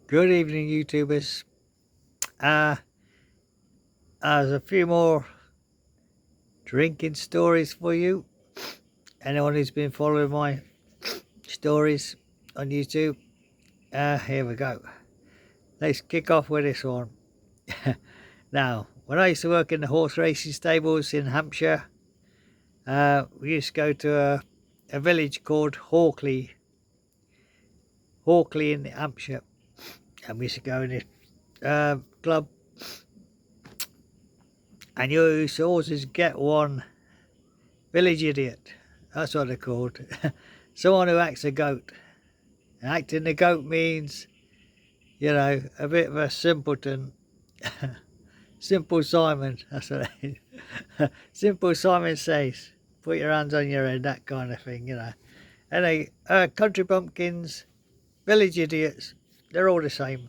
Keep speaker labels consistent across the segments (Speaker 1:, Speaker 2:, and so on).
Speaker 1: Good evening, YouTubers. There's a few more drinking stories for you. Anyone who's been following my stories on YouTube, here we go. Let's kick off with this one. Now, when I used to work in the horse racing stables in Hampshire, we used to go to a village called Hawkley in Hampshire, and we used to go in this club, and you used to always get one village idiot. That's what they're called. Someone who acts a goat. Acting the goat means, a bit of a simpleton. Simple Simon, that's what it is. Simple Simon says, put your hands on your head, that kind of thing, And country bumpkins, village idiots, they're all the same.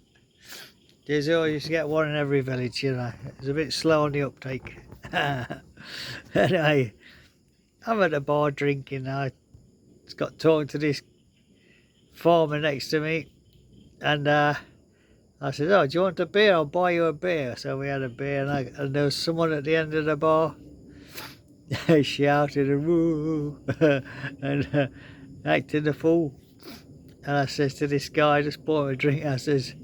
Speaker 1: There's always get one in every village, It's a bit slow on the uptake. Anyway, I'm at a bar drinking. I just got talking to this farmer next to me, and I said, "Oh, do you want a beer? I'll buy you a beer." So we had a beer, and there was someone at the end of the bar. Shouted and woo, and acting the fool. And I says to this guy, just bought him a drink. I says,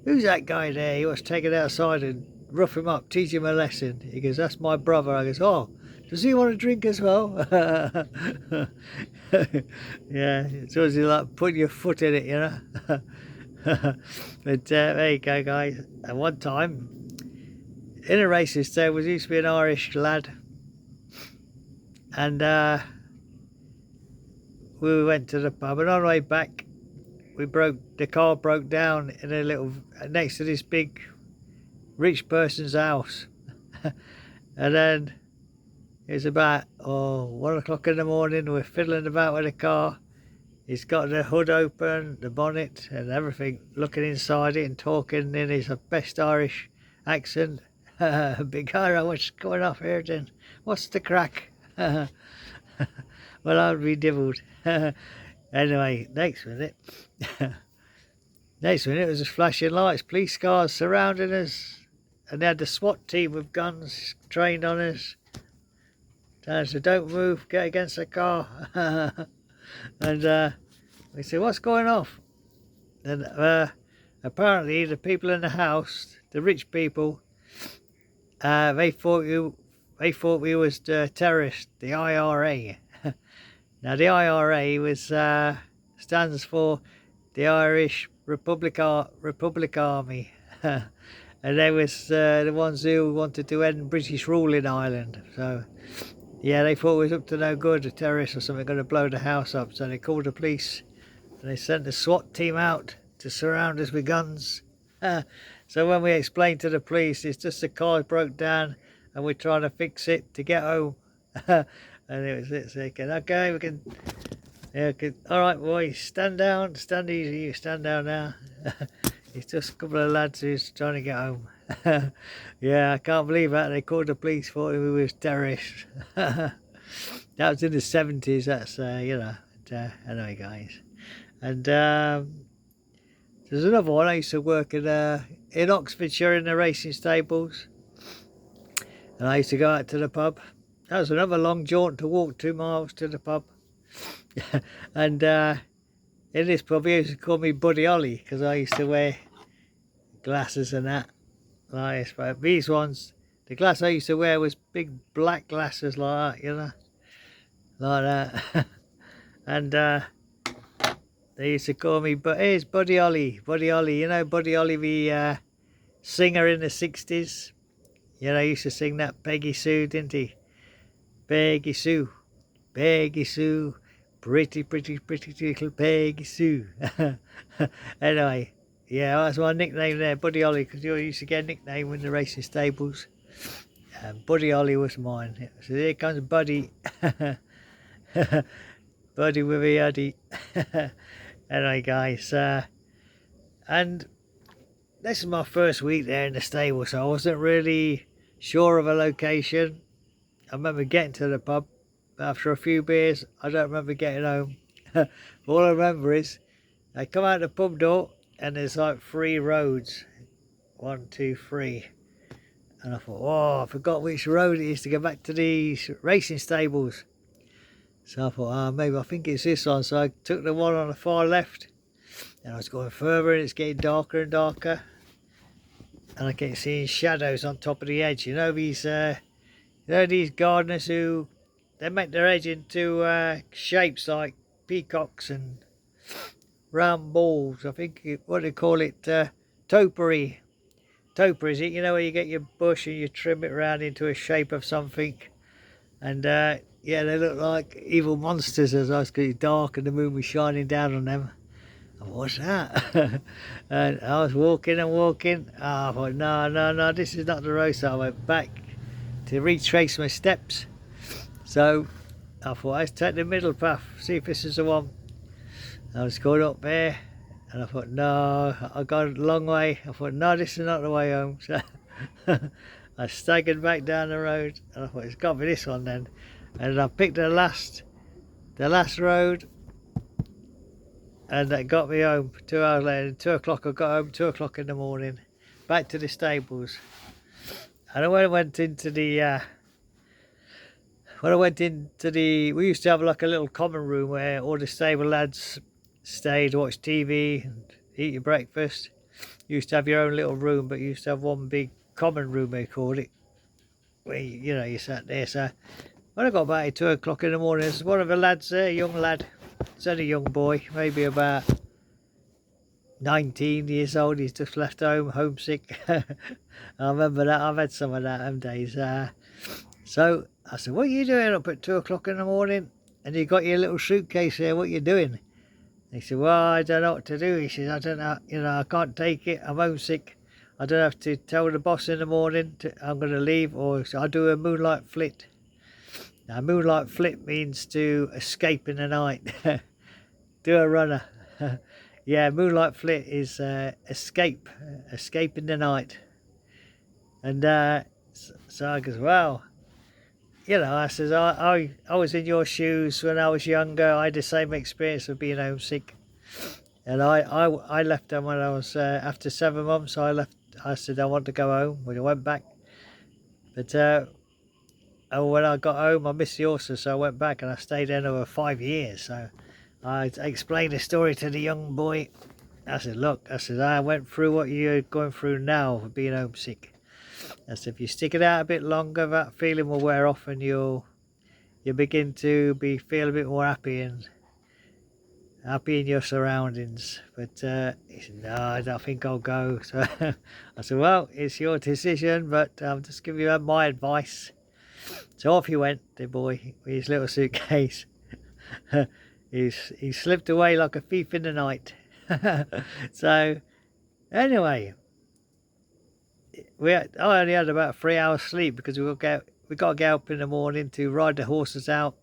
Speaker 1: "Who's that guy there? He wants to take it outside and rough him up, teach him a lesson." He goes, "That's my brother." I goes, "Oh, does he want to drink as well?" Yeah, it's always like putting your foot in it, But there you go, guys. At one time, in a racist there used to be an Irish lad, and we went to the pub, and on the way back, the car broke down in a little next to this big rich person's house. And then it was about 1 o'clock in the morning. We're fiddling about with the car. He's got the hood open, the bonnet and everything, looking inside it and talking in his best Irish accent. "Big Ira, what's going off here then? What's the crack?" Well, I'll be divilled. Anyway, next minute it was just flashing lights, police cars surrounding us, and they had the SWAT team with guns trained on us. And I said, "Don't move, get against the car." And we said, "What's going off?" And apparently the people in the house, the rich people, they thought we was the terrorists, the IRA. Now the IRA stands for the Irish Republic Army, and they was the ones who wanted to end British rule in Ireland. So yeah, they thought it was up to no good, a terrorist or something going to blow the house up. So they called the police, and they sent the SWAT team out to surround us with guns. So when we explained to the police, it's just the car broke down and we're trying to fix it to get home. And it was it. So they said, "Okay, we can. Yeah, all right, boys, stand down, stand easy. You stand down now." It's just a couple of lads who's trying to get home. Yeah, I can't believe that. They called the police, thought we was terrorists. That was in the 70s, that's, But, anyway, guys. And there's another one. I used to work in Oxfordshire in the racing stables. And I used to go out to the pub. That was another long jaunt to walk 2 miles to the pub. And in this pub, he used to call me Buddy Ollie because I used to wear glasses and that. Like, but these ones, the glass I used to wear was big black glasses like that, like that. And they used to call me, but here's Buddy Ollie, Buddy Ollie. Buddy Ollie, the singer in the 60s. He used to sing that Peggy Sue, didn't he? Peggy Sue, Peggy Sue, pretty, pretty, pretty little Peggy Sue. Anyway, yeah, that's my nickname there, Buddy Ollie, because you used to get a nickname in the racing stables. And Buddy Ollie was mine. So here comes Buddy. Buddy with a Uddy. Anyway, guys, and this is my first week there in the stable, so I wasn't really sure of a location. I remember getting to the pub after a few beers. I don't remember getting home. All I remember is I come out the pub door and there's like 3 roads. 1, 2, 3. And I thought, oh, I forgot which road it is to go back to the racing stables. So I thought, maybe I think it's this one. So I took the one on the far left. And I was going further and it's getting darker and darker. And I kept seeing shadows on top of the edge. You know these gardeners who, they make their edge into shapes like peacocks and round balls. I think, what do they call it? Topiary. Topiary, is it? You know where you get your bush and you trim it around into a shape of something. And yeah, they look like evil monsters as I was getting dark and the moon was shining down on them. What's that? And I was walking and walking. I thought, no, this is not the road. So I went back to retrace my steps. So I thought, let's take the middle path, see if this is the one. I was going up there and I thought, no, I got a long way. I thought, no, this is not the way home. So I staggered back down the road and I thought, it's got to be this one then. And I picked the last road. And that got me home 2 hours later. 2 o'clock I got home, 2 o'clock in the morning. Back to the stables. And when I went into the, we used to have like a little common room where all the stable lads stayed, watched TV and eat your breakfast. You used to have your own little room, but you used to have one big common room, they called it. Where, you sat there. So when I got back at 2 o'clock in the morning, there's one of the lads there, a young lad. He's only a young boy, maybe about 19 years old. He's just left home, homesick. I remember that. I've had some of that them days. So I said, what are you doing up at 2 o'clock in the morning? And you got your little suitcase there, what are you doing? And he said, well, I don't know what to do. He says, I don't know, I can't take it. I'm homesick. I don't have to tell the boss in the morning I'm going to leave, or I'll do a moonlight flit. Now, moonlight flit means to escape in the night. Do a runner. Yeah, moonlight flit is escape in the night. And so I goes, well, I says, I was in your shoes when I was younger. I had the same experience of being homesick. And I left them when I was, after 7 months, I said I want to go home. When I went back. But when I got home, I missed the horses, so I went back and I stayed there over 5 years. So I explained the story to the young boy. I said, look, I went through what you're going through now for being homesick. I said, if you stick it out a bit longer, that feeling will wear off and you'll begin to feel a bit more happy in your surroundings. But he said, no, I don't think I'll go. So I said, well, it's your decision, but I'm just giving you my advice. So off he went, the boy, with his little suitcase. he slipped away like a thief in the night. So anyway, I only had about 3 hours sleep because we got to get up in the morning to ride the horses out.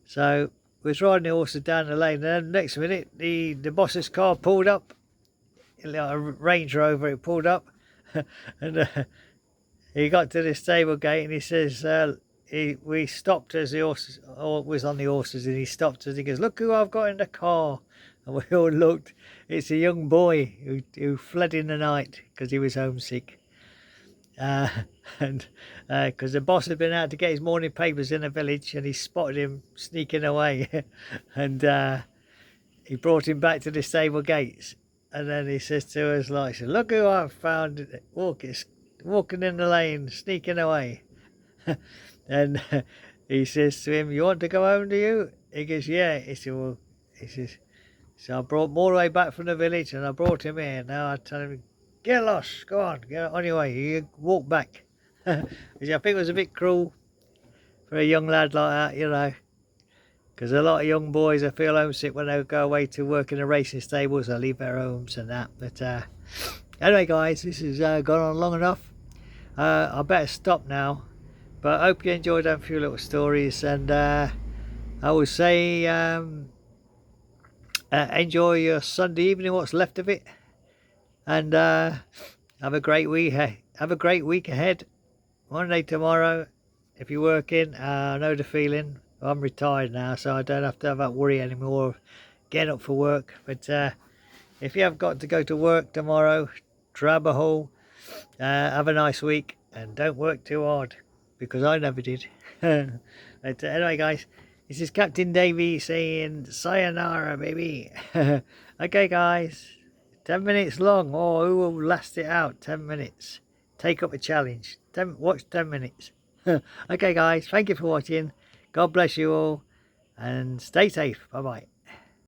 Speaker 1: So we was riding the horses down the lane, and then the next minute the boss's car pulled up, like a Range Rover. It pulled up, and he got to the stable gate and he says, we stopped as the horses, was on the horses, and he stopped us. He goes, look who I've got in the car. And we all looked. It's a young boy who fled in the night because he was homesick. And because the boss had been out to get his morning papers in the village and he spotted him sneaking away. And he brought him back to the stable gates. And then he says to us, like, look who I've found walking in the lane, sneaking away. And he says to him, you want to go home, do you? He goes, yeah. He said, well, so I brought him all the way back from the village and I brought him here. Now I tell him, get lost, go on your way, you walk back. Which I think was a bit cruel for a young lad like that, because a lot of young boys, I feel homesick when they go away to work in the racing stables. They leave their homes and that. But anyway, guys, this has gone on long enough. I better stop now. But I hope you enjoyed them few little stories. And I will say, enjoy your Sunday evening, what's left of it. And have a great week. Have a great week ahead. Monday tomorrow, if you're working, I know the feeling. I'm retired now, so I don't have to have that worry anymore of getting up for work. But if you have got to go to work tomorrow, grab a hole, have a nice week, and don't work too hard, because I never did. But anyway, guys, this is Captain Davey saying sayonara, baby. Okay, guys, 10 minutes long. Oh, who will last it out? 10 minutes. Take up a challenge. Watch 10 minutes. Okay, guys, thank you for watching. God bless you all, and stay safe. Bye bye.